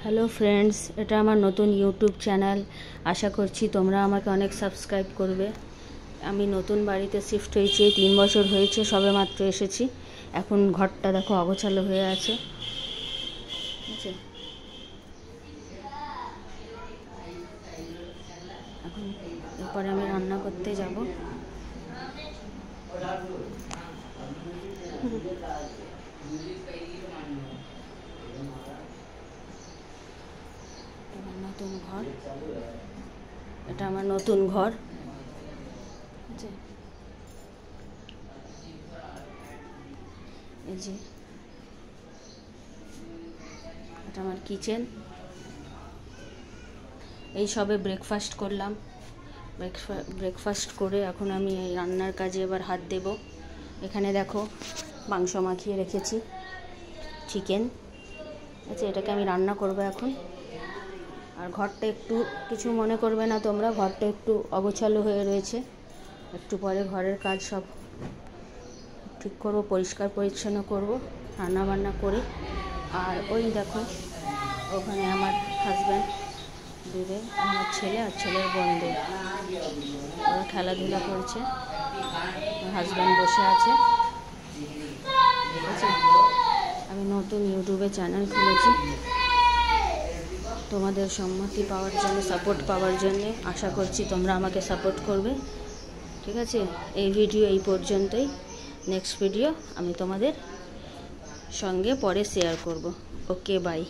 Hello friends, এটা আমার নতুন ইউটিউব চ্যানেল। আশা করছি তোমরা আমাকে অনেক সাবস্ক্রাইব করবে। আমি নতুন বাড়িতে শিফট হয়েছি, 3 বছর হয়েছে, সবে মাত্র এসেছি। এখন ঘরটা দেখো অগোছালো হয়ে আছে। ঠিক আছে, এখন এরপরে আমি রান্না করতে যাব। নতুন ঘর, এটা আমার নতুন ঘর। এই যে এটা আমার কিচেন। এই সবে ব্রেকফাস্ট করলাম। ব্রেকফাস্ট করে এখন আমি এই রান্নার কাজে এবার হাত দেব। এখানে দেখো মাংস মাখিয়ে রেখেছি, চিকেন। আচ্ছা, এটাকে আমি রান্না করব এখন। আর ঘরটা একটু কিছু মনে করবে না তোমরা, ঘরটা একটু অগোছালো হয়ে রয়েছে। একটু পরে ঘরের কাজ সব ঠিক করব, পরিষ্কার পরিচ্ছন্ন করব, রান্না বান্না করে। আর ওই দেখো ওখানে আমার হাজব্যান্ড দূরে, আমার ছেলে আর ছেলের বন্ধু, ওরা খেলাধুলা করছে। হাজব্যান্ড বসে আছে। ঠিক আছে, আমি নতুন ইউটিউবে চ্যানেল খুলেছি তোমাদের সম্মতি পাওয়ার জন্য, সাপোর্ট পাওয়ার জন্য। আশা করছি তোমরা আমাকে সাপোর্ট করবে। ঠিক আছে, এই ভিডিও এই পর্যন্তই। নেক্সট ভিডিও আমি তোমাদের সঙ্গে পরে শেয়ার করব। ওকে, বাই।